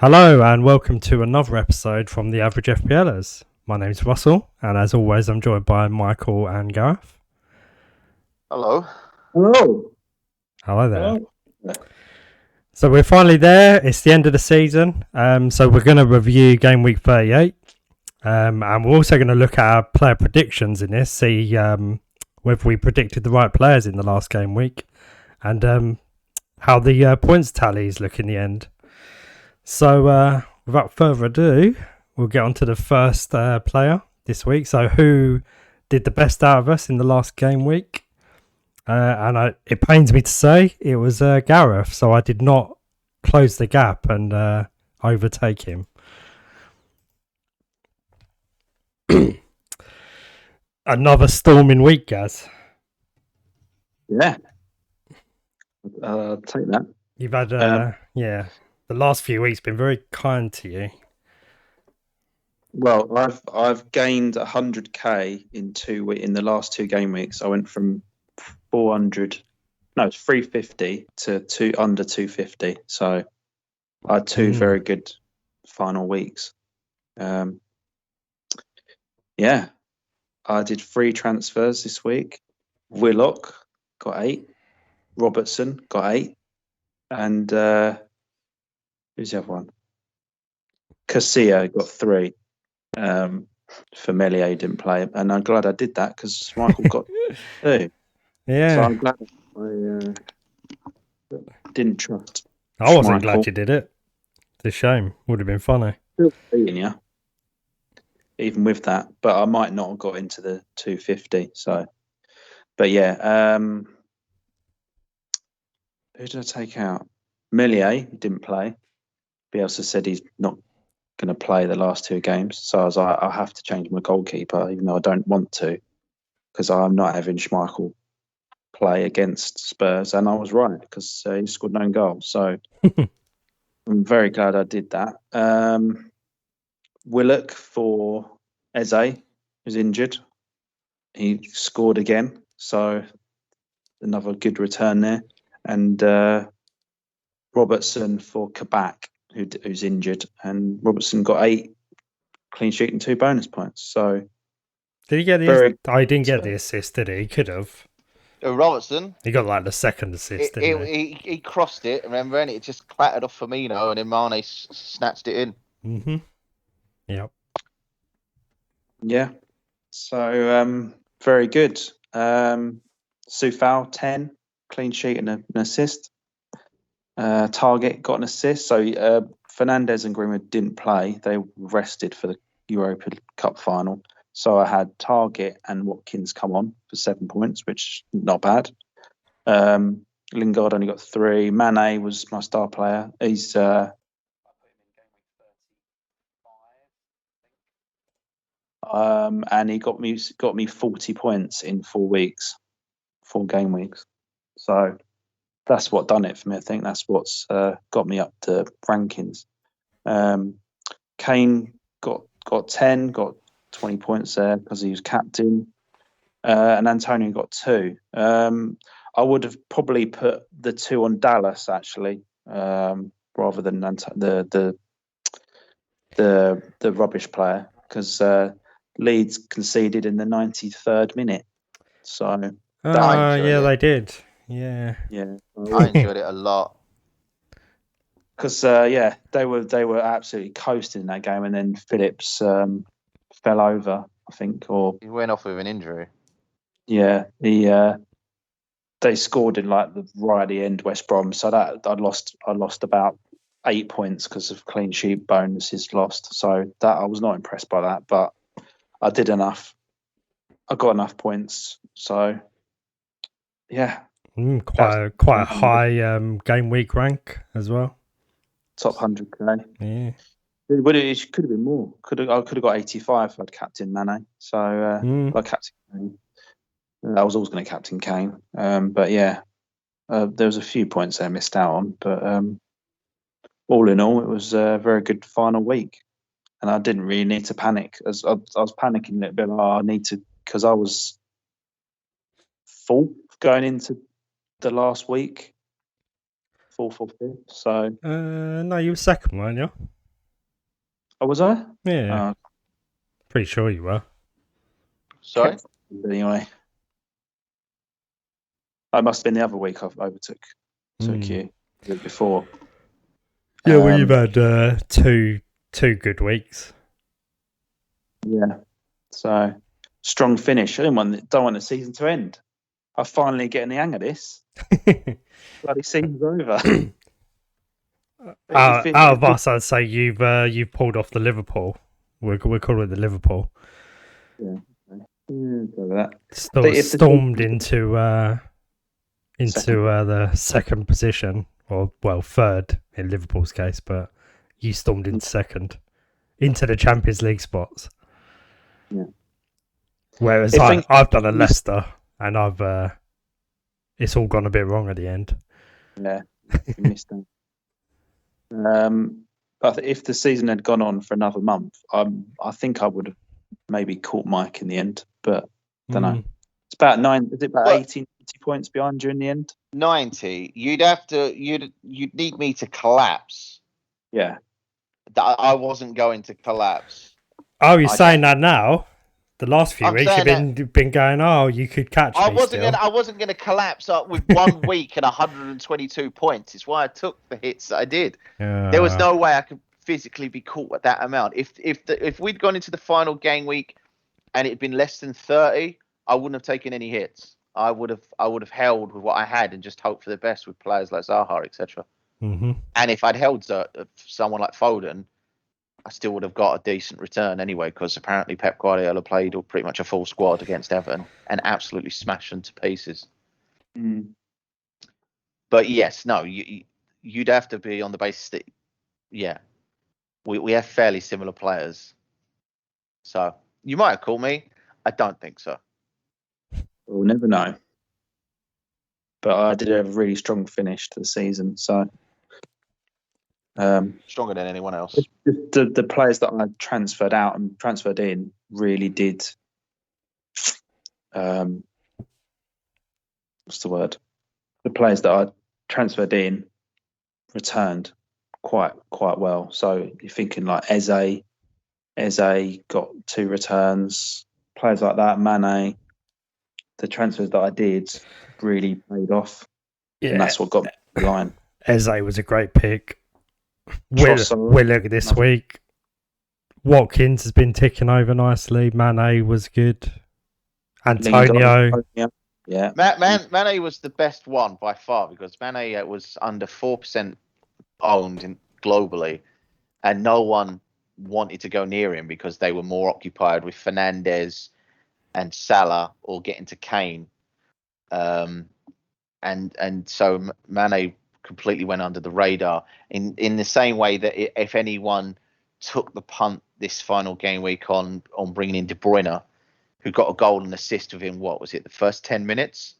Hello and welcome to another episode from the Average FPLers. My name's Russell, and as always, I'm joined by Michael and Gareth. Hello. Hello. Hello there. Hello. So we're finally there. It's the end of the season. So we're going to review Gameweek 38, and we're also going to look at our player predictions in this, see whether we predicted the right players in the last game week, and how the points tallies look in the end. So, without further ado, we'll get on to the first player this week. So, who did the best out of us in the last game week? It pains me to say it was Gareth, so I did not close the gap and overtake him. Another storming week, Gaz. Yeah. I'll take that. You've had, the last few weeks been very kind to you. Well, I've gained 100k in the last two game weeks. I went from 350 to under 250. So I had two very good final weeks. I did 3 transfers this week. Willock got 8. Robertson got 8. And who's the other one? Casillo got 3. Familier didn't play, and I'm glad I did that because Michael got 2. Yeah. So I'm glad I didn't trust. I wasn't Michael. glad you did it. It's a shame. Would have been funny. Still beating you, even with that, but I might not have got into the 250. So, but yeah, who did I take out? Millier didn't play. Bielsa said he's not going to play the last 2 games, so I was like, I'll have to change my goalkeeper, even though I don't want to, because I'm not having Schmeichel play against Spurs, and I was right because he scored no goal. So I'm very glad I did that. Willock for Eze, who's injured. He scored again, so another good return there. And Robertson for Kabak, who's injured, and Robertson got 8 clean sheet and 2 bonus points. So did he get the? I didn't get the assist, did he? He could have. Robertson. He got like the second assist, didn't he? He crossed it, remember, and it just clattered off Firmino, and then Mane snatched it in. Mm-hmm. Yep. Yeah. So very good. Soufal 10 clean sheet and an assist. Target got an assist. So Fernandez and Greenwood didn't play. They rested for the Europa Cup final. So I had Target and Watkins come on for 7 points, which is not bad. Lingard only got 3. Mane was my star player. He's and he got me 40 points in 4 weeks, 4 game weeks. So that's what done it for me. I think that's what's got me up to rankings. Kane got 10, got 20 points there because he was captain, and Antonio got 2. I would have probably put the 2 on Dallas actually, rather than the rubbish player, because Leeds conceded in the 93rd minute. So they did. Yeah. I enjoyed it a lot. Because they were absolutely coasting in that game, and then Phillips fell over, I think, or he went off with an injury. Yeah, they scored in like right at the end, West Brom. So that I lost about 8 points because of clean sheet bonuses lost. So that I was not impressed by that, but I did enough. I got enough points. So yeah, quite a high game week rank as well. Top 100k. Yeah. But it could have been more. I could have got 85 if I'd captain Mane. So I captain Kane. I was always going to captain Kane. But yeah, there was a few points I missed out on. But all in all, it was a very good final week. And I didn't really need to panic. As I was panicking a little bit. I need to, because I was full going into the last week. 4th or 5th. So, No, you were second, weren't you? oh, was I? Yeah, pretty sure you were. Sorry? Anyway, I must have been the other week I overtook you the week before. Yeah, well, you've had two good weeks. Yeah, so strong finish. I don't want the season to end. I'm finally getting the hang of this. Bloody season's over. Out of us, I'd say you've pulled off the Liverpool. We're calling it the Liverpool. Yeah. That. Stormed into the second position, or third in Liverpool's case, but you stormed into second, into the Champions League spots. Yeah. Whereas I've done a Leicester, and it's all gone a bit wrong at the end. Yeah, you missed that. But if the season had gone on for another month, I think I would have maybe caught Mike in the end, but I don't know. It's about 80 points behind you in the end? 90. You'd need me to collapse. Yeah. I wasn't going to collapse. Oh, you're saying that now? The last few weeks you've been going, oh, you could catch me. I wasn't going to collapse up with 1 week and 122 points. It's why I took the hits that I did. There was no way I could physically be caught at that amount. If we'd gone into the final game week and it had been less than 30, I wouldn't have taken any hits. I would have held with what I had and just hoped for the best with players like Zaha, etc. Mm-hmm. And if I'd held someone like Foden, I still would have got a decent return anyway, because apparently Pep Guardiola played pretty much a full squad against Everton and absolutely smashed them to pieces. Mm. But yes, no, you'd have to be on the basis that, yeah, we have fairly similar players. So you might have called me. I don't think so. We'll never know. But I did have a really strong finish to the season, so stronger than anyone else. The players that I transferred out and transferred in really did. What's the word? The players that I transferred in returned quite well. So you're thinking like Eze got 2 returns. Players like that, Mane. The transfers that I did really paid off, and that's what got me the line. Eze was a great pick. Willock this week. Watkins has been ticking over nicely. Mane was good. Antonio. Yeah. Mane was the best one by far, because Mane was under 4% owned globally, and no one wanted to go near him because they were more occupied with Fernandes and Salah or getting to Kane. And so Mane completely went under the radar in the same way that if anyone took the punt this final game week on bringing in De Bruyne, who got a goal and assist within, what was it, the first 10 minutes?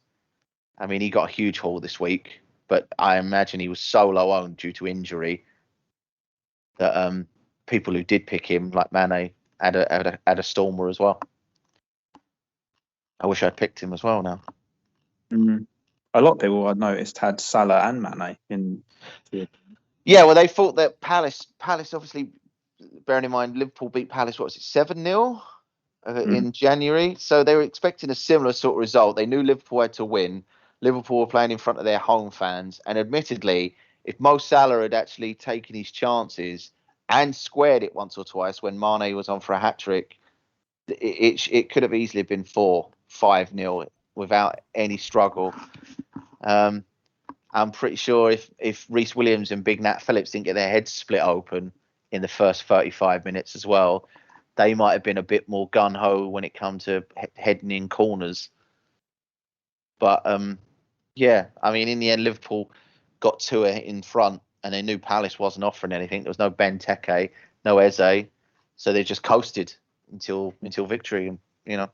I mean, he got a huge haul this week, but I imagine he was so low owned due to injury that people who did pick him, like Mane, had a stormer as well. I wish I'd picked him as well now. Mm-hmm. A lot of people I'd noticed had Salah and Mane in. Yeah, well, they thought that Palace, obviously, bearing in mind Liverpool beat Palace, what was it, 7-0 in January? So they were expecting a similar sort of result. They knew Liverpool had to win. Liverpool were playing in front of their home fans. And admittedly, if Mo Salah had actually taken his chances and squared it once or twice when Mane was on for a hat-trick, it could have easily been 4-5-0 without any struggle. I'm pretty sure if Reece Williams and Big Nat Phillips didn't get their heads split open in the first 35 minutes as well, they might have been a bit more gun-ho when it comes to heading in corners. But, yeah, I mean, in the end, Liverpool got 2 in front, and they knew Palace wasn't offering anything. There was no Benteke, no Eze, so they just coasted until victory. And, you know,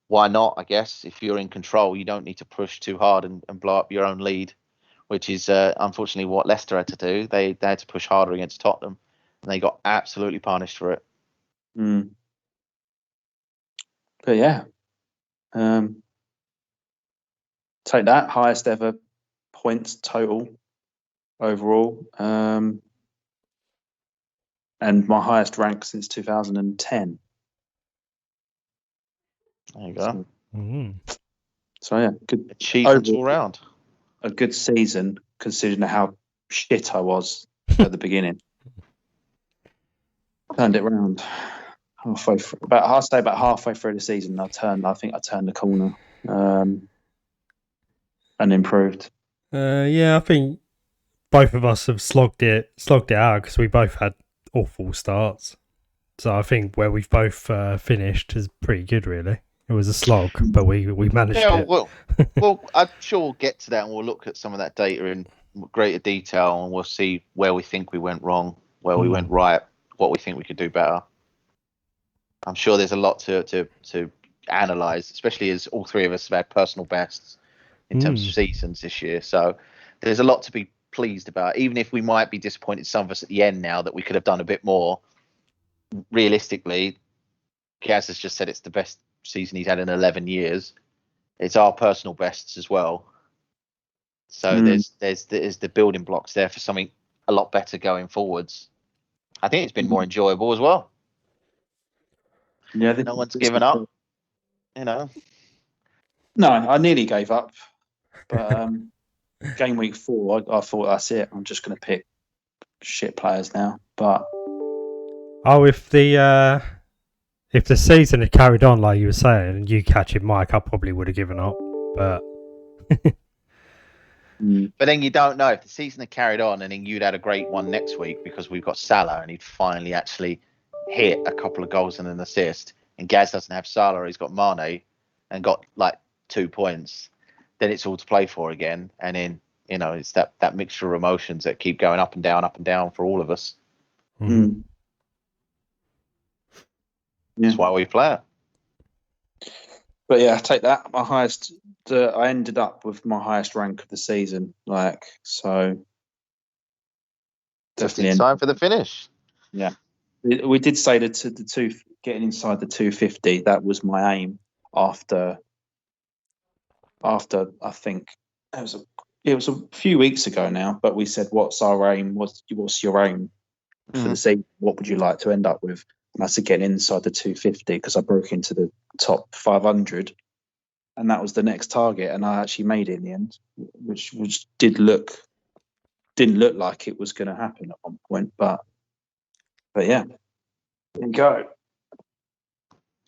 why not, I guess? If you're in control, you don't need to push too hard and blow up your own lead, which is unfortunately what Leicester had to do. They had to push harder against Tottenham, and they got absolutely punished for it. Mm. But yeah, take that, highest ever points total overall. And my highest rank since 2010. There you go. So yeah, good achievements all round. A good season considering how shit I was at the beginning. Turned it around halfway through, about halfway through the season. I think I turned the corner and improved. Yeah, I think both of us have slogged it out because we both had awful starts. So I think where we've both finished is pretty good, really. It was a slog, but we managed it. Well, I'm sure we'll get to that, and we'll look at some of that data in greater detail, and we'll see where we think we went wrong, where we went right, what we think we could do better. I'm sure there's a lot to analyse, especially as all three of us have had personal bests in terms of seasons this year. So there's a lot to be pleased about, even if we might be disappointed, some of us at the end now, that we could have done a bit more. Realistically, Gaz has just said it's the best season he's had in 11 years. It's our personal bests as well. So there's the building blocks there for something a lot better going forwards. I think it's been more enjoyable as well. Yeah, no one's given up. No, I nearly gave up, but game week 4, I thought that's it. I'm just going to pick shit players now. But if the season had carried on like you were saying, and you catching Mike, I probably would have given up. But but then you don't know if the season had carried on, and then you'd had a great one next week because we've got Salah, and he'd finally actually hit a couple of goals and an assist. And Gaz doesn't have Salah; he's got Mane, and got like 2 points. Then it's all to play for again, and then it's that mixture of emotions that keep going up and down for all of us. That's why we play it. But yeah, take that. My highest. I ended up with my highest rank of the season. So. Definitely in time for the finish. Yeah, we did say that the two getting inside the 250. That was my aim after. I think it was a few weeks ago now, but we said, "What's our aim? What's your aim for the season? What would you like to end up with?" And I said, "Getting inside the 250," because I broke into the top 500, and that was the next target, and I actually made it in the end, which didn't look like it was going to happen at one point, but yeah, there you go,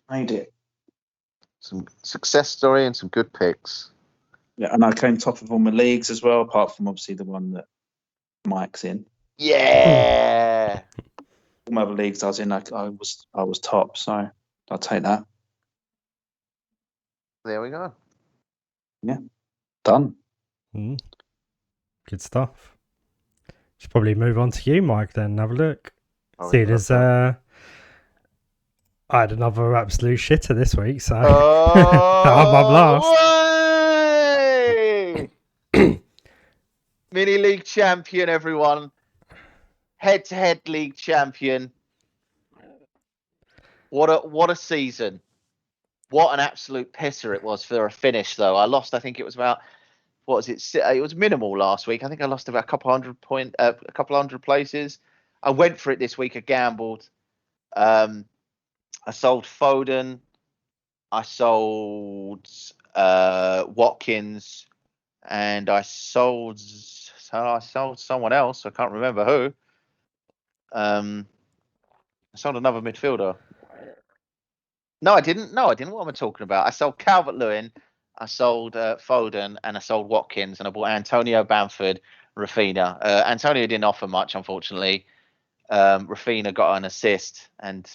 made it. Some success story and some good picks. Yeah, and I came top of all my leagues as well, apart from obviously the one that Mike's in. Yeah. All my other leagues I was in, I was top, so I'll take that. There we go. Yeah, done. Good stuff. Should probably move on to you, Mike, then have a look. See, there's I had another absolute shitter this week, so I'm last. Mini league champion, everyone. Head-to-head league champion. What a season. What an absolute pisser it was for a finish, though. I lost, I think it was about, what was it? It was minimal last week. I think I lost about a couple hundred places. I went for it this week. I gambled. I sold Foden. I sold Watkins, and I sold someone else. I can't remember who. I sold another midfielder. No, I didn't. What am I talking about? I sold Calvert-Lewin, I sold Foden, and I sold Watkins, and I bought Antonio, Bamford, Rafinha. Antonio didn't offer much, unfortunately. Rafinha got an assist, and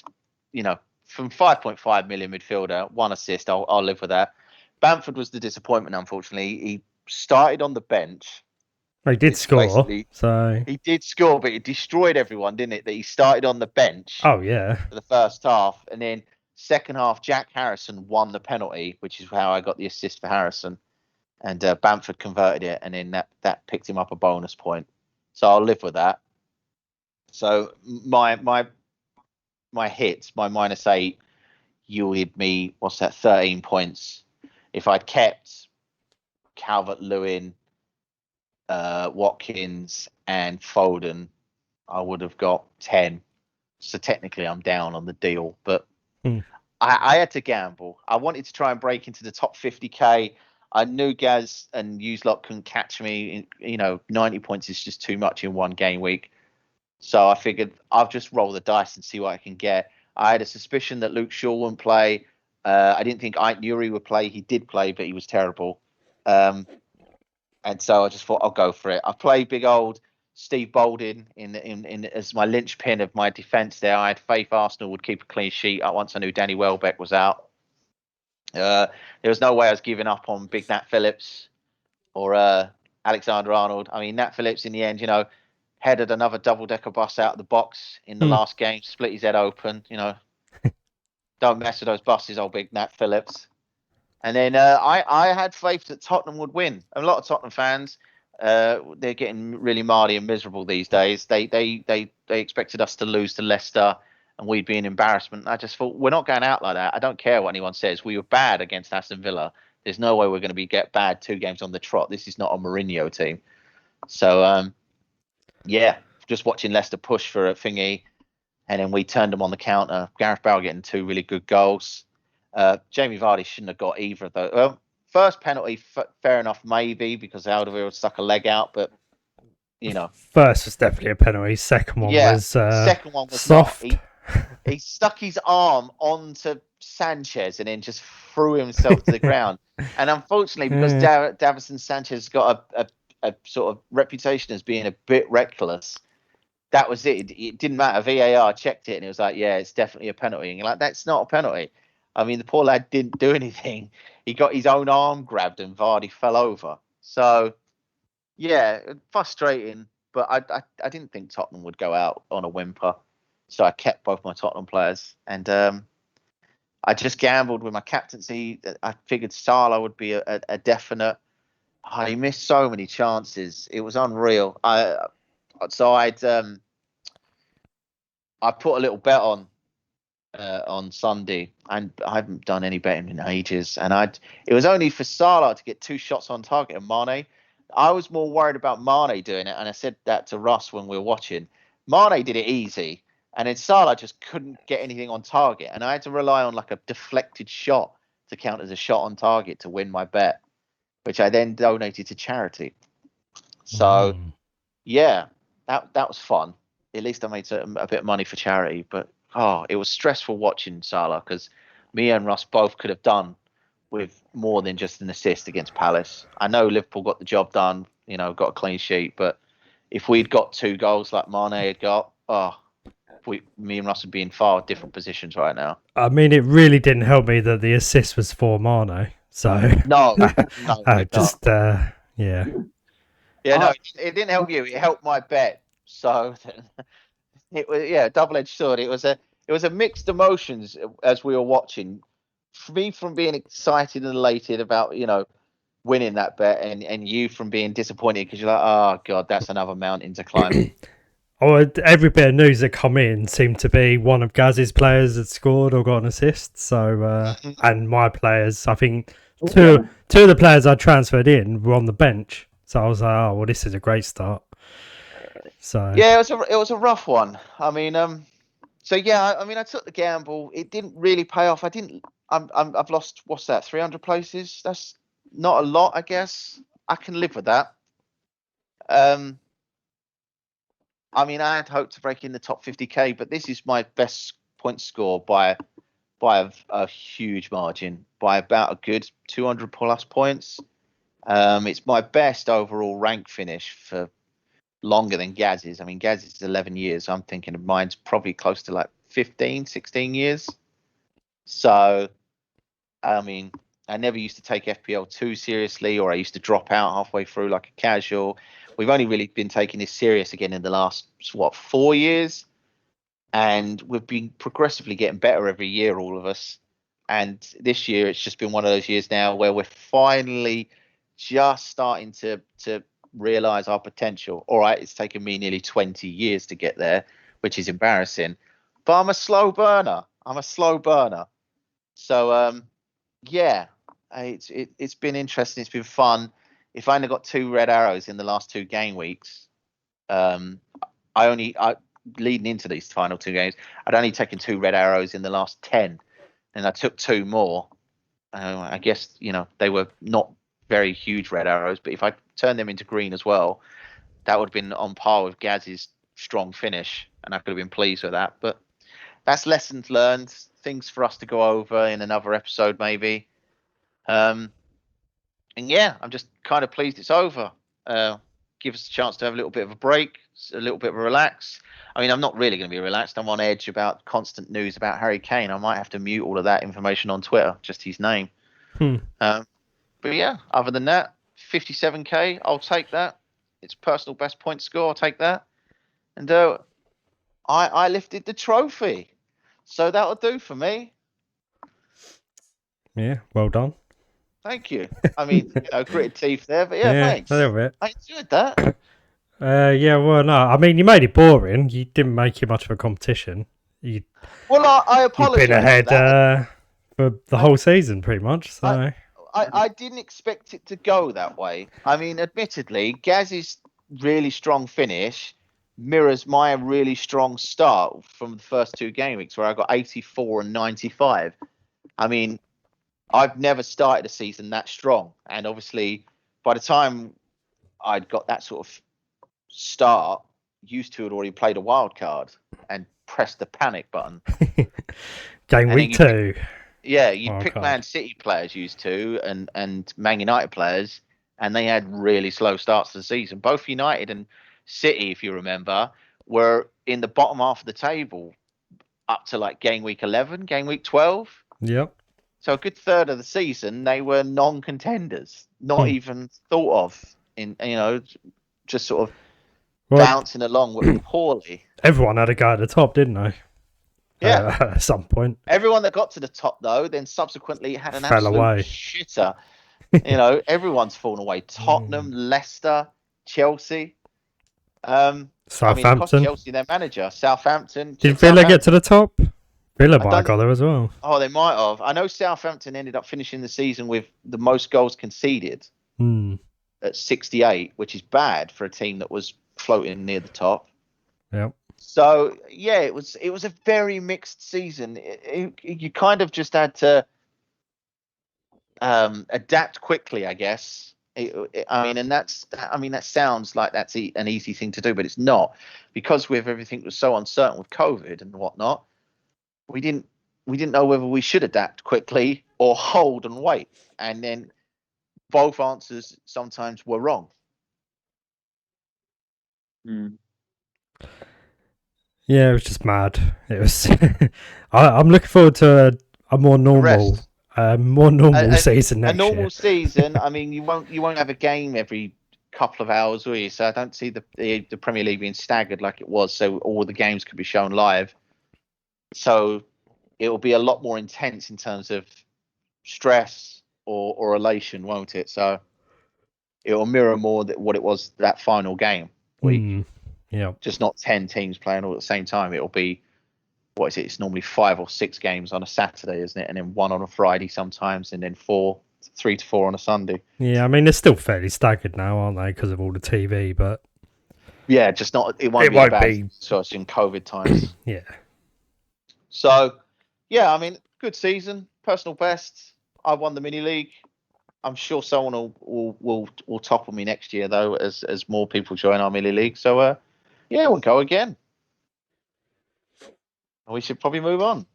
from 5.5 million midfielder, 1 assist, I'll live with that. Bamford was the disappointment, unfortunately. He started on the bench. He did score, he did score, but it destroyed everyone, didn't it? That he started on the bench. Oh yeah. For the first half, and then second half, Jack Harrison won the penalty, which is how I got the assist for Harrison, and Bamford converted it, and then that picked him up a bonus point. So I'll live with that. So my hits, my -8, yielded me 13 points. If I'd kept Calvert-Lewin, Watkins and Foden, I would have got 10. So technically I'm down on the deal, but I had to gamble. I wanted to try and break into the top 50k. I knew Gaz and Uselot couldn't catch me. 90 points is just too much in one game week. So I figured I'll just roll the dice and see what I can get. I had a suspicion that Luke Shaw wouldn't play. I didn't think Ike Nuri would play. He did play, but he was terrible. And so I just thought I'll go for it. I played big old Steve Bolden in as my linchpin of my defence there. I had faith Arsenal would keep a clean sheet once I knew Danny Welbeck was out. There was no way I was giving up on Big Nat Phillips or Alexander Arnold. I mean, Nat Phillips in the end, headed another double-decker bus out of the box in the last game, split his head open. Don't mess with those buses, old Big Nat Phillips. And then I had faith that Tottenham would win. A lot of Tottenham fans, they're getting really mardy and miserable these days. They expected us to lose to Leicester and we'd be an embarrassment. I just thought, we're not going out like that. I don't care what anyone says. We were bad against Aston Villa. There's no way we're going to get bad 2 games on the trot. This is not a Mourinho team. So, just watching Leicester push for a thingy, and then we turned them on the counter. Gareth Bale getting 2 really good goals. Jamie Vardy shouldn't have got either of those. Well, first penalty, fair enough, maybe, because Alderweireld stuck a leg out, but, First was definitely a penalty. Second one was second one was soft. He stuck his arm onto Sanchez and then just threw himself to the ground. And unfortunately, because Davinson Sanchez has got a sort of reputation as being a bit reckless, that was it. It didn't matter. VAR checked it and it was like, yeah, it's definitely a penalty. And you're like, that's not a penalty. I mean, the poor lad didn't do anything. He got his own arm grabbed and Vardy fell over. So, yeah, frustrating. But I didn't think Tottenham would go out on a whimper. So I kept both my Tottenham players. And I just gambled with my captaincy. I figured Salah would be a definite. Oh, he missed so many chances. It was unreal. I put a little bet on Sunday, and I haven't done any betting in ages. And it was only for Salah to get 2 shots on target and Mane. I was more worried about Mane doing it, and I said that to Russ when we were watching. Mane did it easy, and then Salah just couldn't get anything on target, and I had to rely on like a deflected shot to count as a shot on target to win my bet, which I then donated to charity. So, yeah, that was fun. At least I made a bit of money for charity, but it was stressful watching Salah because me and Russ both could have done with more than just an assist against Palace. I know Liverpool got the job done, got a clean sheet, but if we'd got 2 goals like Mane had got, me and Russ would be in far different positions right now. I mean, it really didn't help me that the assist was for Mane. So no, yeah. Yeah, no, it didn't help you. It helped my bet. So it was double-edged sword. It was a mixed emotions as we were watching. For me, from being excited and elated about winning that bet, and you from being disappointed because you're like, oh god, that's another mountain to climb. Every bit of news that come in seemed to be one of Gaz's players had scored or got an assist. So and my players, I think two of the players I transferred in were on the bench. So I was like, oh well, this is a great start. So yeah, it was a rough one. I mean, I took the gamble. It didn't really pay off. I've lost, what's that, 300 places? That's not a lot, I guess. I can live with that. I mean, I had hoped to break in the top 50k, but this is my best point score by a huge margin, by about a good 200 plus points. It's my best overall rank finish for longer than Gaz's. I mean, Gaz's is 11 years. I'm thinking of mine's probably close to like 15, 16 years. So, I mean, I never used to take FPL too seriously, or I used to drop out halfway through like a casual. We've only really been taking this serious again in the last, 4 years? And we've been progressively getting better every year, all of us. And this year, it's just been one of those years now where we're finally just starting to realize our potential. All right, it's taken me nearly 20 years to get there, which is embarrassing. But I'm a slow burner. So, it's been interesting. It's been fun. if I only got 2 red arrows in the last 2 game weeks, I leading into these final 2 games, I'd only taken 2 red arrows in the last 10, and I took 2 more. I guess they were not very huge red arrows, but if I turned them into green as well, that would have been on par with Gaz's strong finish, and I could have been pleased with that. But that's lessons learned, things for us to go over in another episode maybe. And yeah, I'm just kind of pleased it's over. Give us a chance to have a little bit of a break, a little bit of a relax. I mean, I'm not really going to be relaxed. I'm on edge about constant news about Harry Kane. I might have to mute all of that information on Twitter, just his name. But yeah, other than that, 57k, I'll take that. It's personal best point score. I'll take that. And I lifted the trophy. So that'll do for me. Yeah, well done. Thank you. I mean, gritted teeth there, but yeah, thanks. A little bit. I enjoyed that. Yeah, well, no. I mean, you made it boring. You didn't make it much of a competition. I apologise. You've been ahead for the whole season, pretty much. So I didn't expect it to go that way. I mean, admittedly, Gaz's really strong finish mirrors my really strong start from the first 2 game weeks where I got 84 and 95. I mean, I've never started a season that strong. And obviously, by the time I'd got that sort of start, used to had already played a wild card and pressed the panic button. Game week 2. You'd pick Man City players used to and Man United players, and they had really slow starts to the season. Both United and City, if you remember, were in the bottom half of the table up to like game week 11, game week 12. Yep. So a good third of the season, they were non-contenders, not even thought of just sort of bouncing along with poorly. Everyone had a guy at the top, didn't they? Yeah. At some point. Everyone that got to the top, though, then subsequently had an Fell absolute away. shitter. Everyone's fallen away. Tottenham, Leicester, Chelsea. Southampton. I mean, it cost Chelsea their manager. Southampton. Did Villa get to the top? Villa might have got there as well. Oh, they might have. I know Southampton ended up finishing the season with the most goals conceded at 68, which is bad for a team that was floating near the top. Yep. So yeah, it was a very mixed season. You kind of just had to adapt quickly, I guess. That sounds like that's an easy thing to do, but it's not, because with everything was so uncertain with COVID and whatnot. We didn't know whether we should adapt quickly or hold and wait, and then both answers sometimes were wrong. Yeah, it was just mad. It was. I'm looking forward to a more normal, season next year. A normal season. I mean, you won't have a game every couple of hours, will you? So I don't see the Premier League being staggered like it was. So all the games could be shown live. So it will be a lot more intense in terms of stress or elation, won't it? So it will mirror more what it was that final game week. Yeah. Just not 10 teams playing all at the same time. It will be, what is it? It's normally 5 or 6 games on a Saturday, isn't it? And then 1 on a Friday sometimes, and then 3 to 4 on a Sunday. Yeah, I mean, they're still fairly staggered now, aren't they? Because of all the TV, but yeah, just not. It won't be. So it's in COVID times. Yeah. So, yeah, I mean, good season, personal best. I won the mini league. I'm sure someone will topple me next year, though, as more people join our mini league. So, yeah, we'll go again. We should probably move on.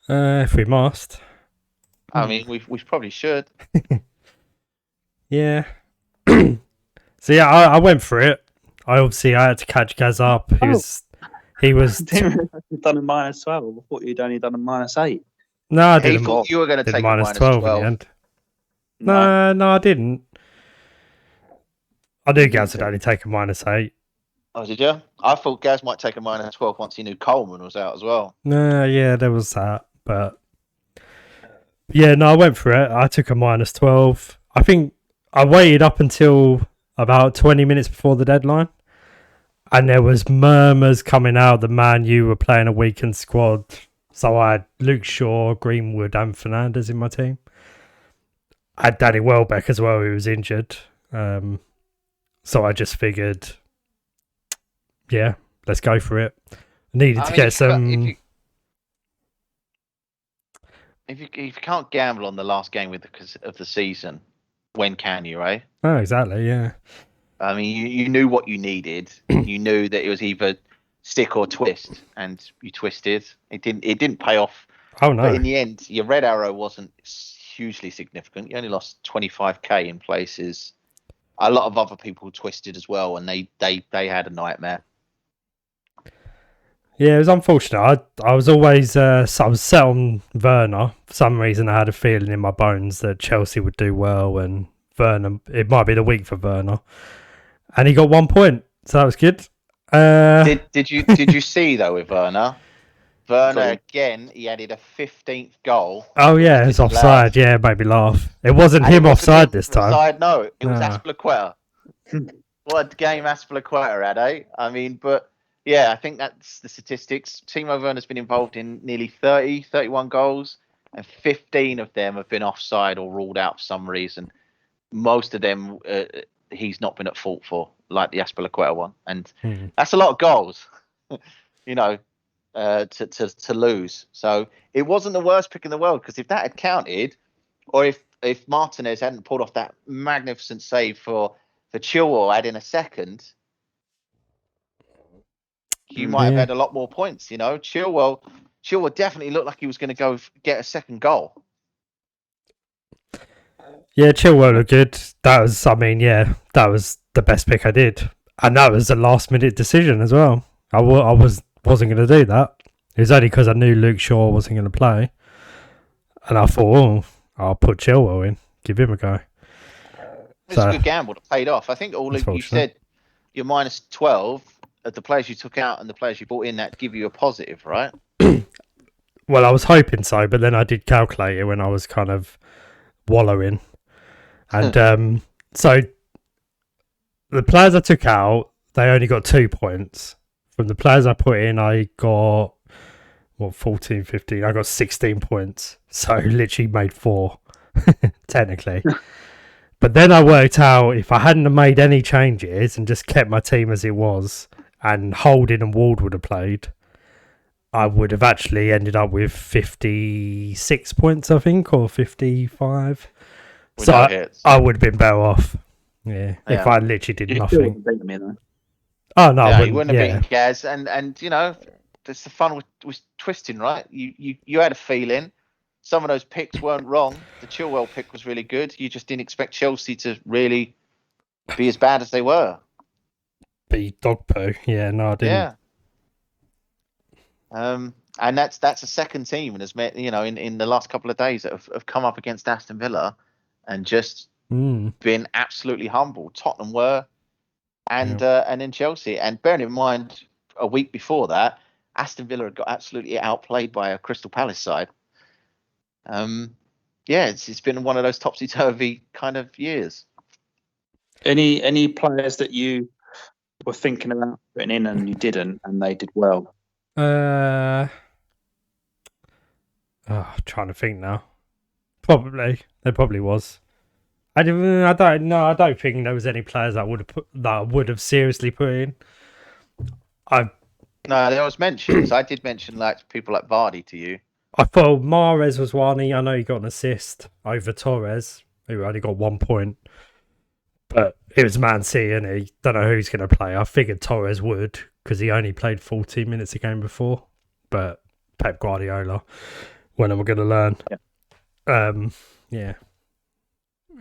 If we must. I mean, we probably should. Yeah. So yeah, I went for it. I had to catch Gaz up. He was done a -12. I thought you'd only done a -8. No, I didn't. He thought you were going to take a -12 in the end. No, I didn't. I knew Gaz had only taken -8. Oh, did you? I thought Gaz might take a -12 once he knew Coleman was out as well. No, yeah, there was that, but yeah, no, I went for it. I took a -12. I think I waited up until about 20 minutes before the deadline, and there was murmurs coming out that Man U were playing a weakened squad. So I had Luke Shaw, Greenwood, and Fernandes in my team. had Danny Welbeck as well, who was injured. So I just figured, yeah, let's go for it. Needed to get some. If you can't gamble on the last game of the season, when can you, right? Oh, exactly, yeah. I mean, you knew what you needed. You knew that it was either stick or twist, and you twisted. It didn't pay off. Oh no! But in the end, your red arrow wasn't hugely significant. You only lost 25k in places. A lot of other people twisted as well, and they had a nightmare. Yeah, it was unfortunate. I was always I was set on Werner. For some reason, I had a feeling in my bones that Chelsea would do well, and Werner, it might be the week for Werner. And he got 1 point, so that was good. Did you see though with Werner? Werner again, he added a 15th goal. Oh yeah, it's offside. Yeah, it made me laugh. It wasn't him offside this time. Offside, no, it was Azpilicueta. What a game Azpilicueta had, eh? I mean, but yeah, I think that's the statistics. Timo Werner's been involved in nearly 31 goals, and 15 of them have been offside or ruled out for some reason. Most of them he's not been at fault for, like the Azpilicueta one, and that's a lot of goals, you know, to lose. So it wasn't the worst pick in the world, because if that had counted, or if Martinez hadn't pulled off that magnificent save for Chilwell adding a second, you might have had a lot more points. You know, Chilwell definitely looked like he was going to go get a second goal. Yeah, Chilwell looked good. That was the best pick I did, and that was a last minute decision as well. I wasn't going to do that. It was only because I knew Luke Shaw wasn't going to play, and I thought, I'll put Chilwell in, give him a go. It's a good gamble that paid off. I think you said you're minus 12 of the players you took out and the players you brought in, that give you a positive, right? Well, I was hoping so, but then I did calculate it when I was kind of wallowing. And so the players I took out, they only got 2 points. From the players I put in, I got 14, 15. I got 16 points. So literally made 4, technically. But then I worked out, if I hadn't have made any changes and just kept my team as it was, and Holding and Ward would have played, I would have actually ended up with 56 points, I think, or 55. So I would have been better off. Yeah, if I literally did nothing. Oh no, yeah, you wouldn't have beaten Gaz, and you know, that's the fun with twisting, right? You had a feeling. Some of those picks weren't wrong. The Chilwell pick was really good. You just didn't expect Chelsea to really be as bad as they were. Be dog poo. Yeah, no, I didn't. Yeah. And that's a second team, and has met, you know, in the last couple of days that have come up against Aston Villa and just been absolutely humble. Tottenham were, and then Chelsea. And bearing in mind, a week before that, Aston Villa had got absolutely outplayed by a Crystal Palace side. It's been one of those topsy-turvy kind of years. Any players that you were thinking about putting in and you didn't, and they did well? Trying to think now. There probably was. I don't think there was any players that I would have seriously put in. No, there was mentions. I did mention like people like Vardy to you. I thought Mahrez was one. I know he got an assist over Torres, who only got 1 point. But it was Man City, and he don't know who's going to play. I figured Torres would, because he only played 14 minutes a game before. But Pep Guardiola, when am I going to learn? Yeah.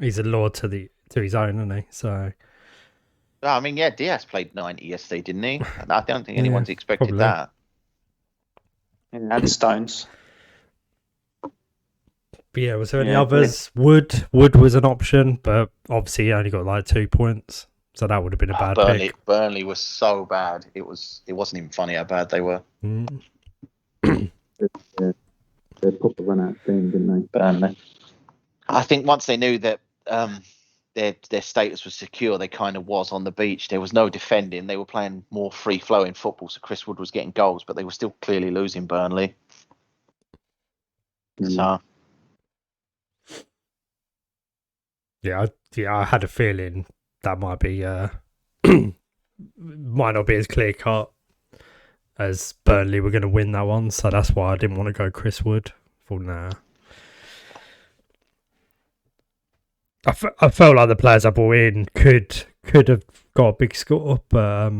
He's a lord to his own, isn't he? So, I mean, yeah, Diaz played 90 yesterday, didn't he? I don't think anyone's expected probably that. And Stones. But yeah, was there any others? Wood was an option, but obviously he only got like 2 points, so that would have been a bad pick. Burnley was so bad; it wasn't even funny how bad they were. They proper run out of steam, didn't they? Burnley. I think once they knew that their status was secure, they kind of was on the beach. There was no defending. They were playing more free-flowing football, so Chris Wood was getting goals, but they were still clearly losing Burnley. So I had a feeling that might be might not be as clear cut as Burnley were going to win that one, so that's why I didn't want to go Chris Wood. For now, I felt like the players I brought in could have got a big score, but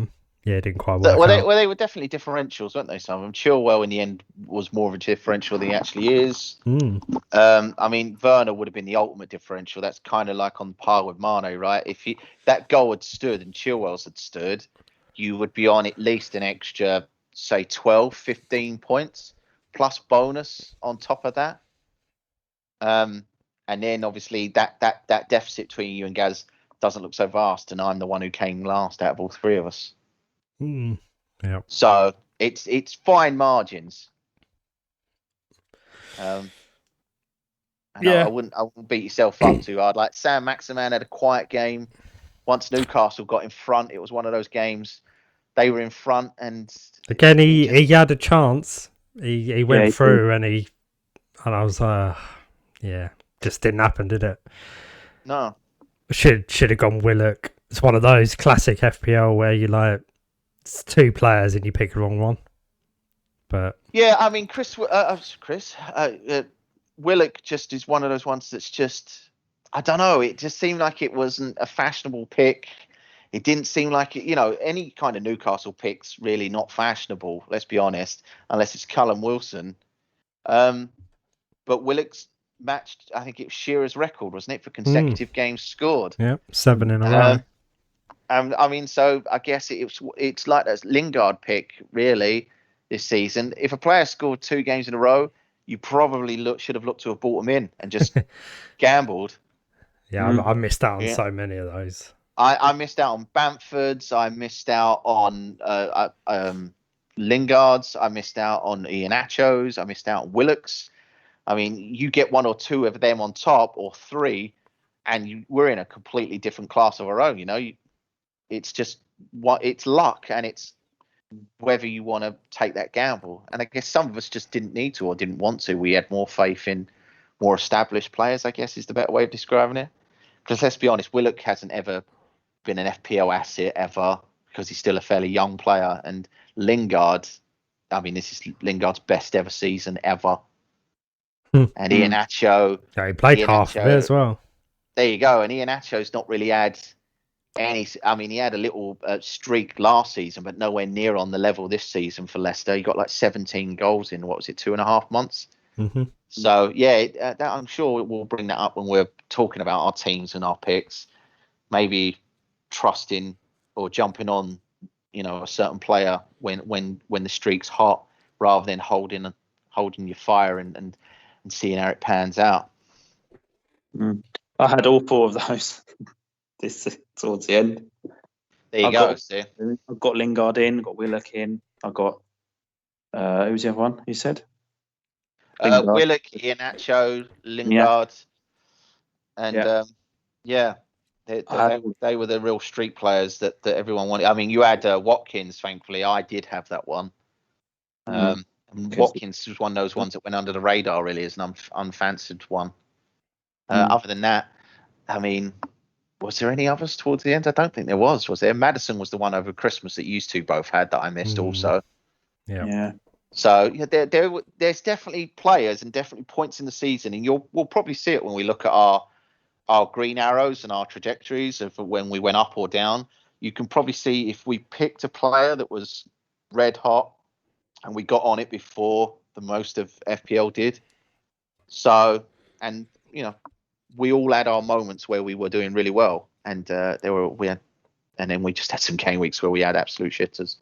it didn't quite work out. They were definitely differentials, weren't they? Some of them. Chilwell in the end was more of a differential than he actually is. I mean, Werner would have been the ultimate differential. That's kind of like on par with Mane, right? If that goal had stood and Chilwell's had stood, you would be on at least an extra, say, 12, 15 points plus bonus on top of that. And then obviously that deficit between you and Gaz doesn't look so vast, and I'm the one who came last out of all three of us. Yeah. So it's fine margins. I wouldn't beat yourself up too hard. Like Sam Maximan had a quiet game. Once Newcastle got in front, it was one of those games. They were in front, and again he had a chance. He went through, and I was just didn't happen, did it? No. Should have gone Willock. It's one of those classic FPL where you like it's two players and you pick the wrong one. But yeah, I mean Willock just is one of those ones that's just, I don't know. It just seemed like it wasn't a fashionable pick. It didn't seem like it. Any kind of Newcastle pick's really not fashionable. Let's be honest, unless it's Callum Wilson. But Willock's matched, I think it was Shearer's record, wasn't it, for consecutive games scored? Yeah, 7 in a row. I mean, so I guess it's like that Lingard pick, really, this season. If a player scored 2 games in a row, you probably should have looked to have bought him in and just gambled. Yeah, I missed out on so many of those. I missed out on Bamford's. I missed out on Lingard's. I missed out on Iheanacho's. I missed out on Willock's. I mean, you get 1 or 2 of them on top, or 3, and we're in a completely different class of our own. It's just it's luck, and it's whether you want to take that gamble. And I guess some of us just didn't need to or didn't want to. We had more faith in more established players, I guess is the better way of describing it. Because let's be honest, Willock hasn't ever been an FPL asset ever, because he's still a fairly young player. And Lingard, I mean, this is Lingard's best ever season ever. And Iheanacho, he played half of it as well. There you go. And Iheanacho's not really had any. I mean, he had a little streak last season, but nowhere near on the level this season for Leicester. He got like 17 goals in 2.5 months. So that I'm sure we'll bring that up when we're talking about our teams and our picks. Maybe trusting or jumping on, a certain player when the streak's hot, rather than holding your fire and seeing how it pans out. I had all 4 of those towards the end. There you go. I've got Lingard in, got Willock in, I've got who's the other one you said? Willock, Iheanacho, Lingard, and they were the real street players that everyone wanted. I mean, you had Watkins. Thankfully, I did have that one. Watkins was one of those ones that went under the radar, really, as an unfancied one. Other than that, I mean, was there any others towards the end? I don't think there was. Was there? Maddison was the one over Christmas that you 2 both had that I missed also. Yeah. So there's definitely players and definitely points in the season, and we'll probably see it when we look at our green arrows and our trajectories of when we went up or down. You can probably see if we picked a player that was red hot and we got on it before the most of FPL did. So, and we all had our moments where we were doing really well, and and then we just had some game weeks where we had absolute shitters.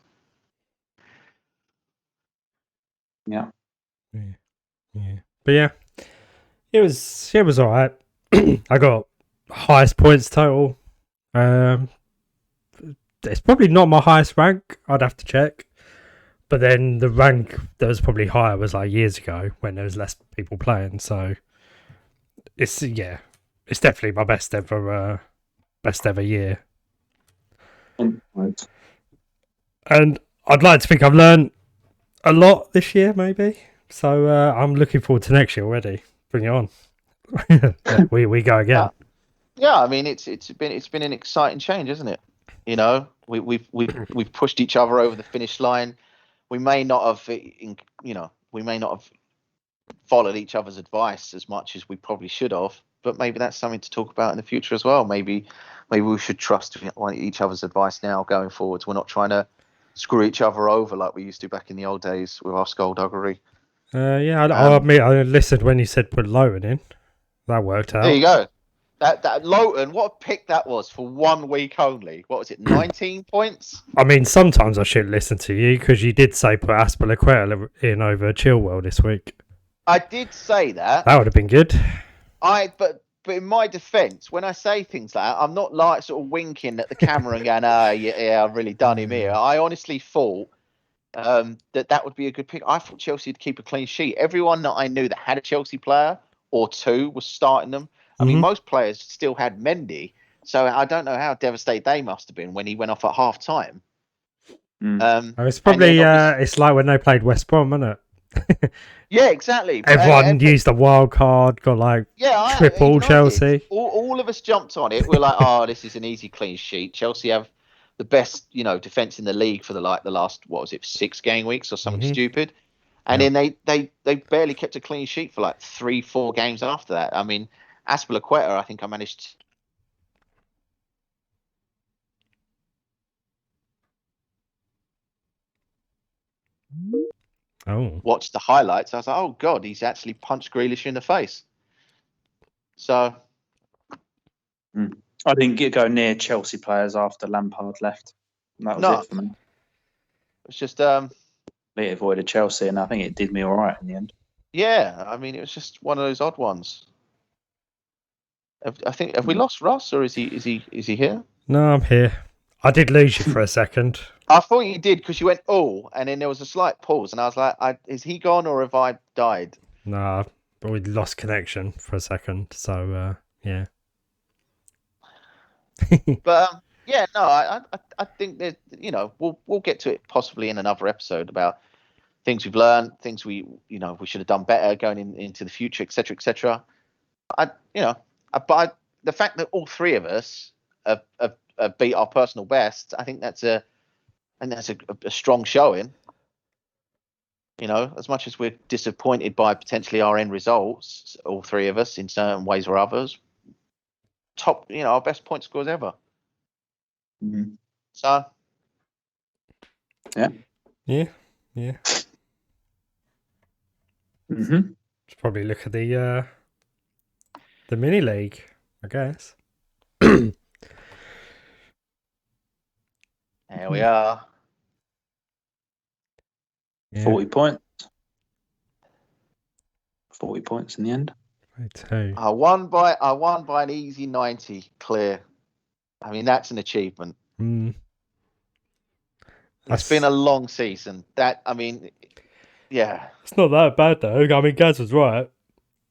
Yeah. But it was all right. I got highest points total. It's probably not my highest rank. I'd have to check. But then the rank that was probably higher was like years ago when there was less people playing. So it's definitely my best ever year. Right. And I'd like to think I've learned a lot this year, maybe. So I'm looking forward to next year already. Bring it on. We go again. Yeah, I mean it's been an exciting change, isn't it? You know, we've pushed each other over the finish line. We may not have, we may not have followed each other's advice as much as we probably should have, but maybe that's something to talk about in the future as well. Maybe we should trust each other's advice now going forwards. We're not trying to screw each other over like we used to back in the old days with our skullduggery. I'll admit I listened when you said put Lowton in. That worked out. There you go. That Lowton, what a pick that was for 1 week only. What was it, 19 points? I mean, sometimes I should listen to you because you did say put Aspilicueta in over Chilwell this week. I did say that. That would have been good. But in my defence, when I say things like that, I'm not like sort of winking at the camera and going, yeah, I've really done him here. I honestly thought that would be a good pick. I thought Chelsea would keep a clean sheet. Everyone that I knew that had a Chelsea player or two was starting them. I mean, most players still had Mendy, so I don't know how devastated they must have been when he went off at half time. It's probably it's like when they played West Brom, isn't it? Yeah, exactly. Everyone used a wild card, got like triple Chelsea. All of us jumped on it. We're like, oh, this is an easy clean sheet. Chelsea have the best, defense in the league for the last 6 game weeks or something stupid. And then they barely kept a clean sheet for like 3-4 games after that. I mean, Aspilicueta, I think I managed. Watched the highlights. I was like, oh god, he's actually punched Grealish in the face. So, I didn't go near Chelsea players after Lampard left. That was it for me. It's just It avoided Chelsea, and I think it did me all right in the end. Yeah, I mean, it was just one of those odd ones. Have we lost Russ, or is he here? No, I'm here. I did lose you for a second. I thought you did because you went and then there was a slight pause, and I was like, "Is he gone or have I died?" No, but we lost connection for a second. So yeah. But I think that we'll get to it possibly in another episode about things we've learned, things we should have done better going into the future, etc., etc. But the fact that all three of us have beat our personal best, I think that's a strong showing. As much as we're disappointed by potentially our end results, all three of us in certain ways or others, our best point scores ever. Mm-hmm. So, yeah. Mm-hmm. Should probably look at the mini league, I guess. There we are. 40 points. 40 points in the end. I won by an easy 90 clear. I mean, that's an achievement. It's been a long season. Yeah. It's not that bad though. I mean, Gaz was right.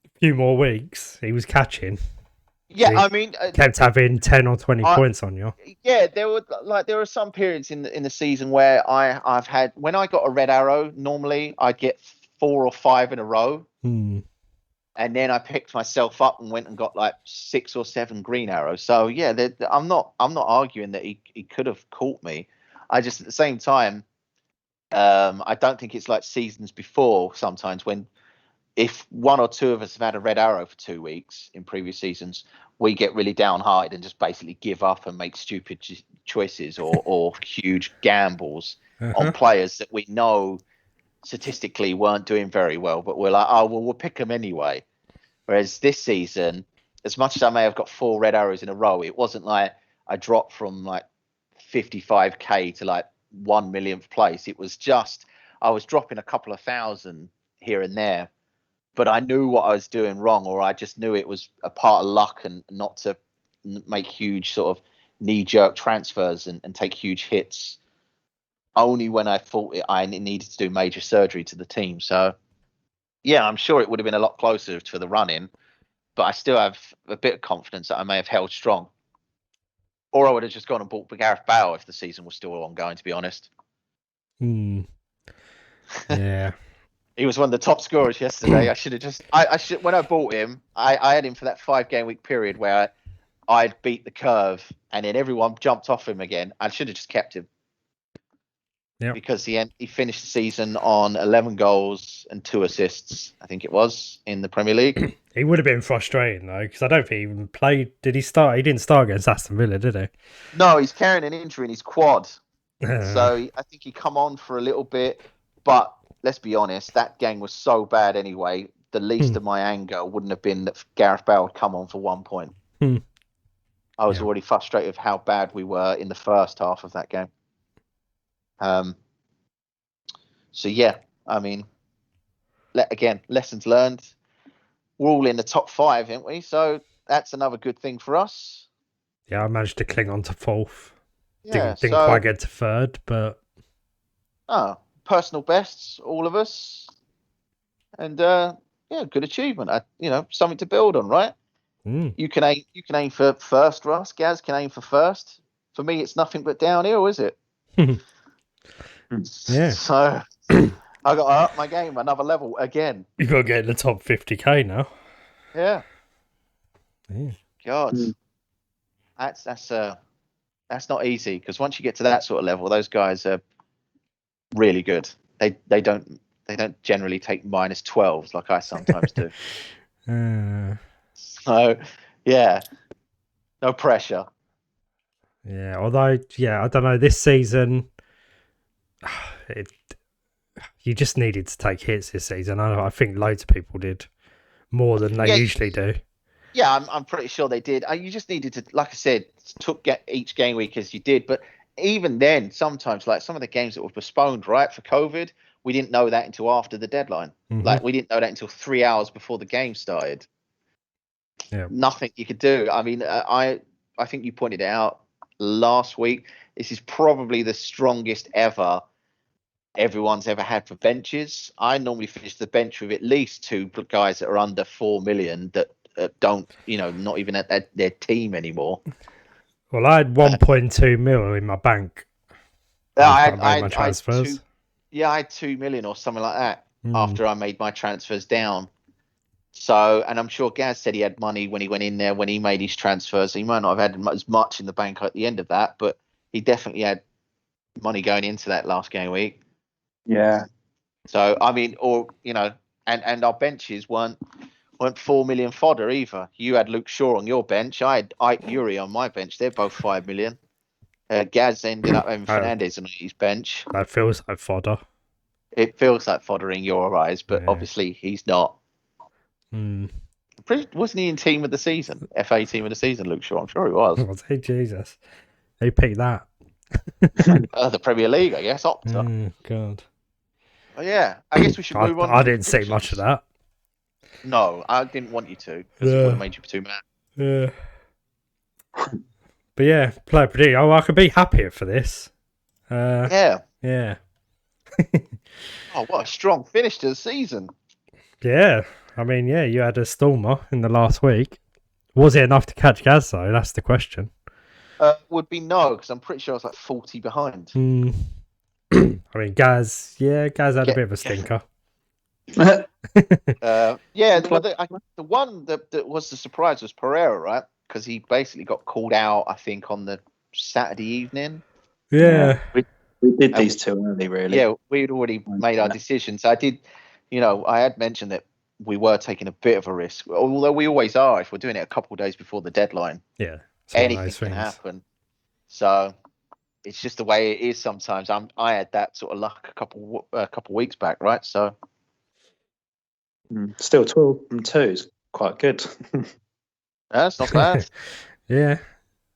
A few more weeks, he was catching. Yeah, he I mean, kept having 10 or 20 points on you. Yeah, there are some periods in the season where I've had, when I got a red arrow, normally I get 4 or 5 in a row. And then I picked myself up and went and got like 6 or 7 green arrows. So yeah, I'm not arguing that he could have caught me. I just, at the same time, I don't think it's like seasons before. Sometimes when, if 1 or 2 of us have had a red arrow for 2 weeks in previous seasons, we get really downhearted and just basically give up and make stupid choices or huge gambles on players that we know statistically weren't doing very well, but we're like, oh well, we'll pick them anyway. Whereas this season, as much as I may have got 4 red arrows in a row, it wasn't like I dropped from like 55k to like 1 millionth place. It was just I was dropping a couple of thousand here and there, but I knew what I was doing wrong, or I just knew it was a part of luck and not to make huge sort of knee-jerk transfers and take huge hits only when I thought I needed to do major surgery to the team. So yeah, I'm sure it would have been a lot closer to the run-in, but I still have a bit of confidence that I may have held strong. Or I would have just gone and bought Gareth Bale if the season was still ongoing, to be honest. Yeah. He was one of the top scorers yesterday. I should have just, when I bought him, I had him for that 5 game week period where I'd beat the curve, and then everyone jumped off him again. I should have just kept him. Yeah. Because he finished the season on 11 goals and 2 assists, I think it was, in the Premier League. He would have been frustrating, though, because I don't think he even played. Did he start? He didn't start against Aston Villa, did he? No, he's carrying an injury in his quad. So I think he come on for a little bit. But let's be honest, that game was so bad anyway. The least of my anger wouldn't have been that Gareth Bale would come on for 1 point. I was already frustrated with how bad we were in the first half of that game. So yeah, I mean, again, lessons learned. We're all in the top 5, aren't we? So that's another good thing for us. Yeah, I managed to cling on to 4th. Yeah, didn't quite get to 3rd, but personal bests, all of us, and good achievement. Something to build on, right? You can aim for first, Russ. Gaz can aim for first. For me, it's nothing but downhill, is it? Yeah. So I got to up my game another level again. You got to get in the top 50k now. Yeah. Yeah. God, that's not easy, because once you get to that sort of level, those guys are really good. They don't generally take -12s like I sometimes do. So yeah, no pressure. Yeah, although I don't know, this season you just needed to take hits this season. I think loads of people did more than they usually do. Yeah, I'm pretty sure they did. You just needed to, like I said, get each game week as you did. But even then, sometimes, like some of the games that were postponed, right, for COVID, we didn't know that until after the deadline. Like we didn't know that until 3 hours before the game started. Yeah. Nothing you could do. I mean, I think you pointed it out last week. This is probably the strongest ever everyone's ever had for benches. I normally finish the bench with at least 2 guys that are under 4 million that don't, not even at their team anymore. Well, I had 1.2 mil in my bank. I made my transfers. I had 2 million or something like that after I made my transfers down. So, and I'm sure Gaz said he had money when he went in there when he made his transfers. He might not have had as much in the bank at the end of that, but he definitely had money going into that last game week. Yeah. So, I mean, and our benches weren't 4 million fodder either. You had Luke Shaw on your bench. I had Ike Yuri on my bench. They're both 5 million. Gaz ended up having Fernandez on his bench. That feels like fodder. It feels like fodder in your eyes, but obviously he's not. Wasn't he in team of the season? FA team of the season, Luke Shaw? I'm sure he was. Was he? Jesus. Who picked that? The Premier League, I guess. Opta. God. Oh, yeah. I guess we should move on. I didn't see much of that. No, I didn't want you to, because it would have made you too mad. Yeah. But yeah, player prediction. Oh, I could be happier for this. Yeah. Oh, what a strong finish to the season. Yeah. I mean, yeah, you had a stormer in the last week. Was it enough to catch Gaz, though? That's the question. Would be no, because I'm pretty sure I was like 40 behind. I mean, Gaz had a bit of a stinker. The one that was the surprise was Pereira, right? Because he basically got called out, I think, on the Saturday evening. Yeah. We did these too early, really. Yeah, we'd already made our decisions. I did, I had mentioned that we were taking a bit of a risk, although we always are if we're doing it a couple of days before the deadline. Yeah. Anything can happen. So it's just the way it is sometimes. I had that sort of luck a couple weeks back, right? So still 12 from 2 is quite good. That's not bad. Yeah.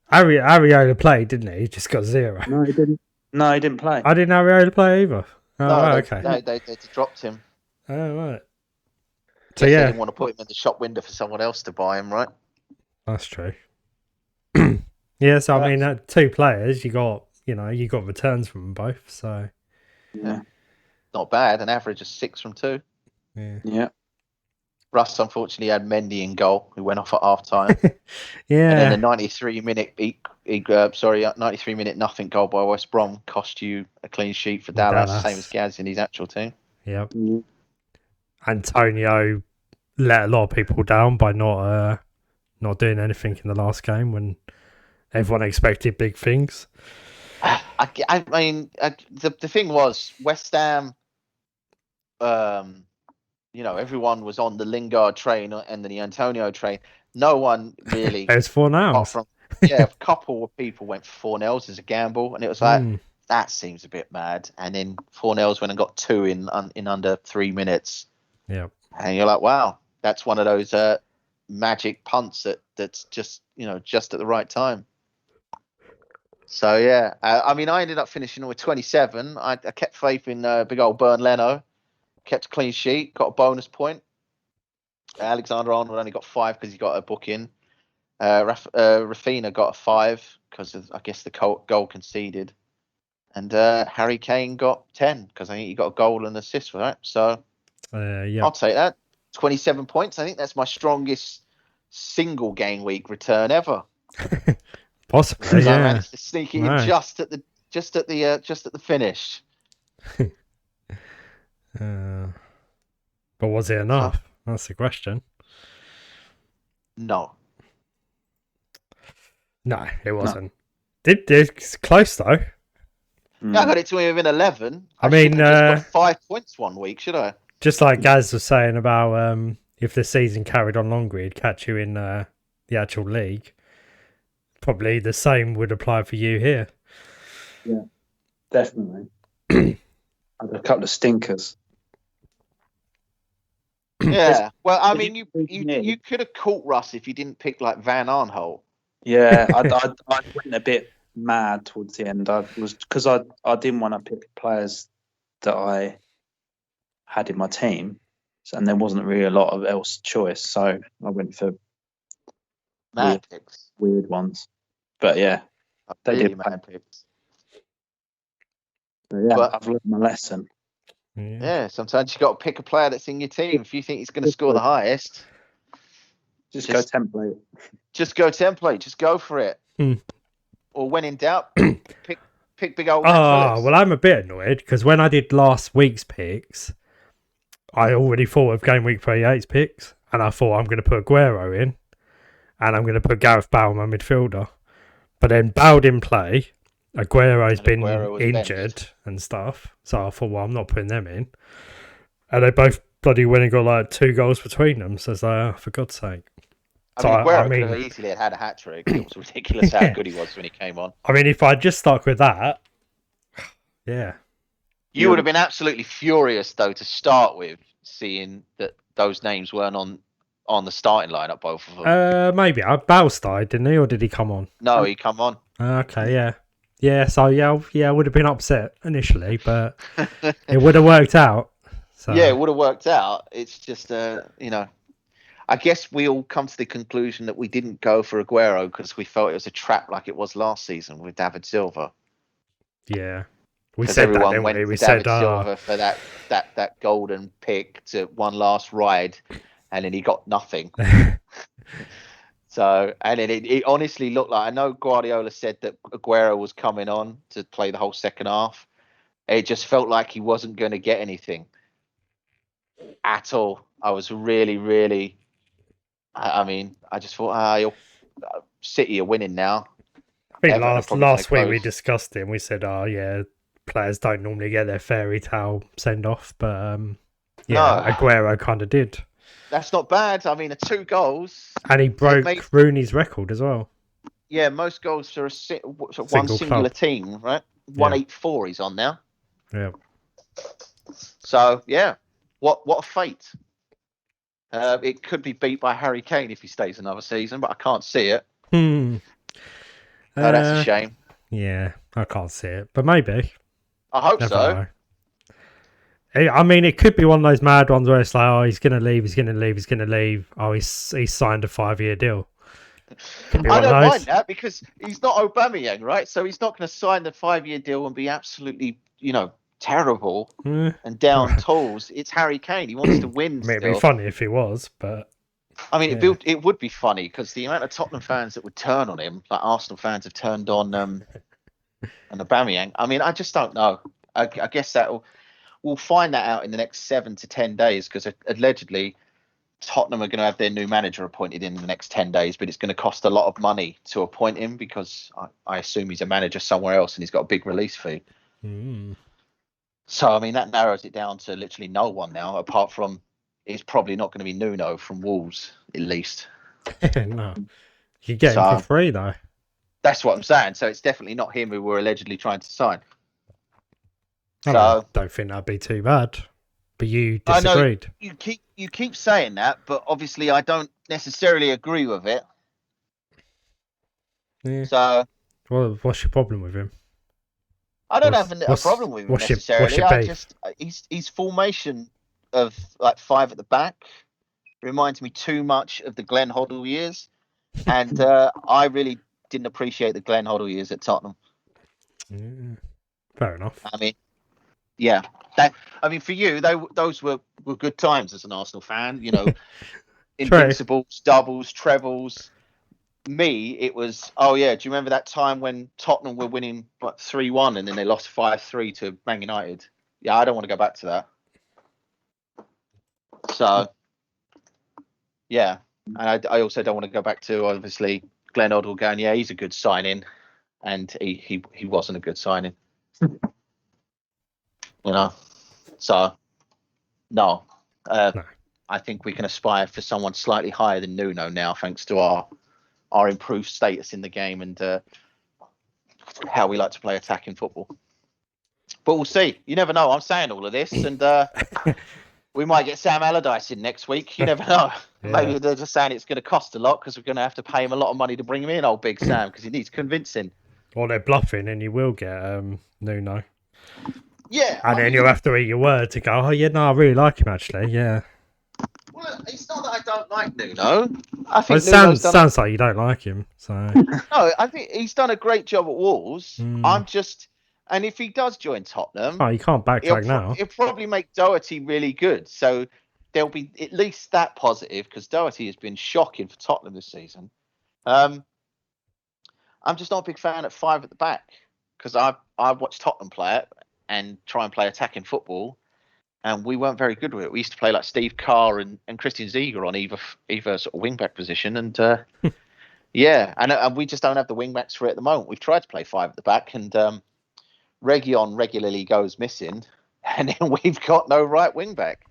Ariola played, didn't he? He just got 0. No, he didn't. No, he didn't play. I didn't Ariola play either. Oh, no, okay. They dropped him. Oh, right. So they didn't want to put him in the shop window for someone else to buy him, right? That's true. Yeah, so I mean, 2 players, you got returns from them both, so yeah, not bad. An average of 6 from 2. Yeah. Russ unfortunately had Mendy in goal, who went off at half time. Yeah. And then the 93 minute 93 minute nothing goal by West Brom cost you a clean sheet for Dallas, same as Gaz in his actual team. Yep. Mm-hmm. Antonio let a lot of people down by not not doing anything in the last game when everyone expected big things. I mean, the thing was West Ham. Everyone was on the Lingard train and the Antonio train. No one really. It was 4-0. A couple of people went 4-0 as a gamble, and it was like that seems a bit mad. And then 4-0 went and got 2 in under 3 minutes. Yeah, and you're like, wow, that's one of those magic punts that's just just at the right time. So yeah, I mean, I ended up finishing with 27. I kept faith in big old Burn Leno. Kept a clean sheet, got a bonus point. Alexander Arnold only got 5 because he got a book in. Rafinha got a 5 because I guess the goal conceded. And Harry Kane got 10 because I think he got a goal and assist for that. So I'll take that. 27 points. I think that's my strongest single game week return ever. Possibly, I managed to sneak it in just at the finish. But was it enough? That's the question. No, it wasn't. It's close though. I got it to within 11. I mean, just got 5 points one week, should I? Just like Gaz was saying about if the season carried on longer, he'd catch you in the actual league. Probably the same would apply for you here. Yeah, definitely. I had a couple of stinkers. Yeah, well, I mean, you could have caught Russ if you didn't pick like Van Arnholt. Yeah, I went a bit mad towards the end. I was because I didn't want to pick players that I had in my team, and there wasn't really a lot of else choice. So I went for mad picks, weird ones. But yeah, they really did mad picks. I've learned my lesson. Yeah, sometimes you got to pick a player that's in your team. If you think he's going to score the highest, just go template. Just go template. Just go for it. Or when in doubt, pick big old. Well, I'm a bit annoyed because when I did last week's picks, I already thought of game week 38's picks, and I thought I'm going to put Aguero in, and I'm going to put Gareth Bale, my midfielder. But then Bale didn't play. Aguero's been injured and stuff, so I thought, well, I'm not putting them in. And they both bloody went and got like 2 goals between them, so it's like, for God's sake. Aguero could have easily had a hat-trick. It was ridiculous how good he was when he came on. I mean, if I just stuck with that, yeah. You would have been absolutely furious, though, to start with, seeing that those names weren't on the starting lineup, both of them. Maybe. Bale started, didn't he, or did he come on? No, he come on. Okay, yeah. Yeah, so I would have been upset initially, but it would have worked out. So. Yeah, it would have worked out. It's just, I guess we all come to the conclusion that we didn't go for Aguero because we felt it was a trap like it was last season with David Silva. Yeah. We said that, didn't we? We said Silva for that golden pick to one last ride, and then he got nothing. So, and it honestly looked like, I know Guardiola said that Aguero was coming on to play the whole second half. It just felt like he wasn't going to get anything at all. I was really, really, I mean, I just thought, City are winning now. I think last week we discussed it and we said, players don't normally get their fairy tale send off, but Aguero kind of did. That's not bad. I mean, 2 goals. And he broke Rooney's record as well. Yeah, most goals for one singular team, right? 184 he's on now. Yeah. So, yeah. What a fate. It could be beat by Harry Kane if he stays another season, but I can't see it. Oh, that's a shame. Yeah, I can't see it, but maybe. I hope so. Know. I mean, it could be one of those mad ones where it's like, oh, he's going to leave. Oh, he's signed a 5-year deal. I don't mind that because he's not Aubameyang, right? So he's not going to sign the 5-year deal and be absolutely, terrible and down tools. It's Harry Kane. He wants to win. It'd be funny if he was, but... I mean, it would be funny because the amount of Tottenham fans that would turn on him, like Arsenal fans have turned on an Aubameyang. I mean, I just don't know. I guess we'll find that out in the next 7 to 10 days because allegedly Tottenham are going to have their new manager appointed in the next 10 days, but it's going to cost a lot of money to appoint him because I assume he's a manager somewhere else and he's got a big release fee. So, I mean, that narrows it down to literally no one now, apart from it's probably not going to be Nuno from Wolves, at least. No. You get him for free, though. That's what I'm saying. So it's definitely not him who we're allegedly trying to sign. I don't think that'd be too bad. But you disagreed. I know you keep saying that, but obviously I don't necessarily agree with it. Yeah. So, well, what's your problem with him? I don't have a problem with him necessarily. His formation of like 5 at the back reminds me too much of the Glenn Hoddle years, and I really didn't appreciate the Glenn Hoddle years at Tottenham. Yeah. Fair enough. I mean, yeah. For you, those were good times as an Arsenal fan. You know, invincibles, doubles, trebles. Me, it was. Oh yeah, do you remember that time when Tottenham were winning 3-1 and then they lost 5-3 to Man United? Yeah, I don't want to go back to that. So, yeah, and I also don't want to go back to obviously Glenn Hoddle going. Yeah, he's a good signing, and he wasn't a good signing. You know, so no. I think we can aspire for someone slightly higher than Nuno now, thanks to our improved status in the game and how we like to play attacking football. But we'll see. You never know. I'm saying all of this, and we might get Sam Allardyce in next week. You never know. Yeah. Maybe they're just saying it's going to cost a lot because we're going to have to pay him a lot of money to bring him in, old Big Sam, because he needs convincing. Or they're bluffing, and you will get Nuno. Yeah. And then you'll have to eat your word to go, oh, yeah, no, I really like him, actually, yeah. Well, it's not that I don't like Nuno. I think it sounds like you don't like him. So no, I think he's done a great job at Wolves. And if he does join Tottenham, you can't backtrack now. He'll probably make Doherty really good. So there'll be at least that positive because Doherty has been shocking for Tottenham this season. I'm just not a big fan at 5 at the back because I watched Tottenham play it and try and play attacking football. And we weren't very good with it. We used to play like Steve Carr and Christian Ziege on either sort of wing-back position. And, yeah, and we just don't have the wing-backs for it at the moment. We've tried to play 5 at the back, and Reguilon regularly goes missing, and then we've got no right wing-back.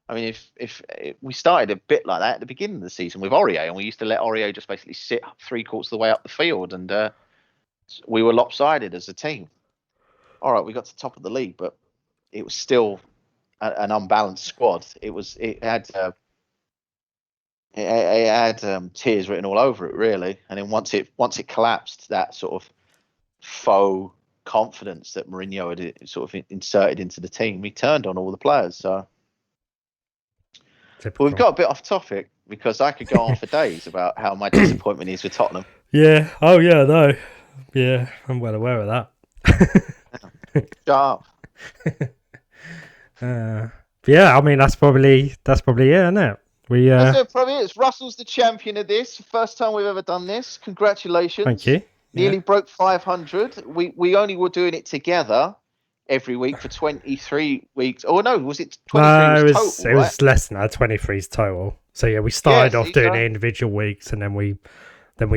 I mean, if we started a bit like that at the beginning of the season with Aurier, and we used to let Aurier just basically sit 3/4 of the way up the field, and we were lopsided as a team. All right, we got to the top of the league, but it was still an unbalanced squad. It had tears written all over it, really. And then once it collapsed, that sort of faux confidence that Mourinho had sort of inserted into the team, he turned on all the players. So we've got a bit off topic because I could go on for days about how my disappointment is with Tottenham. Yeah. Oh yeah. No. Yeah, I'm well aware of that. Sharp. Yeah, I mean that's probably it, isn't it? That's it, probably is. Russell's the champion of this. First time we've ever done this. Congratulations. Thank you. Nearly broke 500. We only were doing it together every week for 23 weeks. Oh no, was it 23? No, it total, was less than that. 23 is total. So yeah, we started off doing it individual weeks, and then we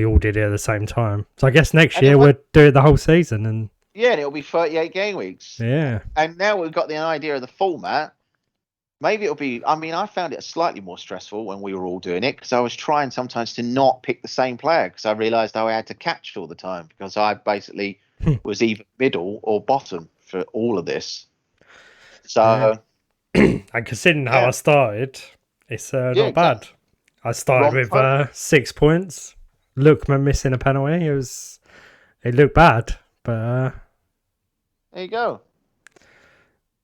all did it at the same time. So I guess next year we'll do it the whole season, and yeah, and it'll be 38 game weeks. Yeah. And now we've got the idea of the format. Maybe it'll be. I mean, I found it slightly more stressful when we were all doing it because I was trying sometimes to not pick the same player because I realised I had to catch all the time because I basically was either middle or bottom for all of this. So, and considering how I started, it's not bad. I started with 6 points. Lookman missing a penalty. It looked bad, but there you go.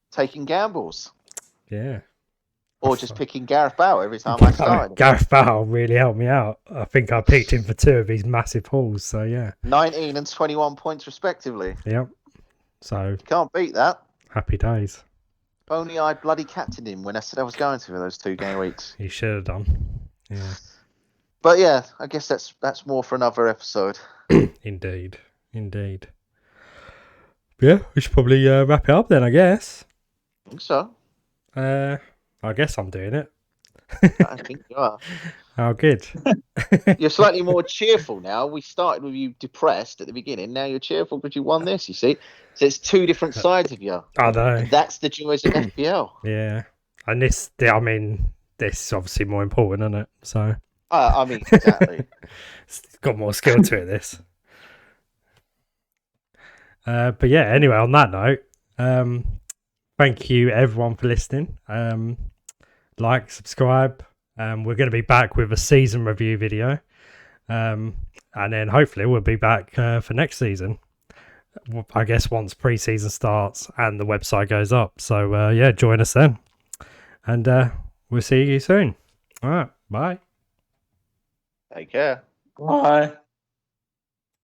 Taking gambles. Yeah. Or just picking Gareth Bale every time I started. Gareth Bale really helped me out. I think I picked him for 2 of his massive hauls, so yeah. 19 and 21 points respectively. Yep. So can't beat that. Happy days. If only I bloody captained him when I said I was going to for those 2 game weeks. You should have done. Yeah. But yeah, I guess that's more for another episode. Indeed. Yeah, we should probably wrap it up then, I guess. I think so. I guess I'm doing it. I think you are. Oh, good. You're slightly more cheerful now. We started with you depressed at the beginning. Now you're cheerful because you won this, you see. So it's two different sides of you. I know. And that's the joys of FPL. Yeah. And this is obviously more important, isn't it? So. I mean, exactly. It's got more skill to it, this. But yeah, anyway, on that note, thank you everyone for listening. Like, subscribe. We're going to be back with a season review video. And then hopefully we'll be back for next season. I guess once pre-season starts and the website goes up. So yeah, join us then. And we'll see you soon. All right, bye. Take care. Bye.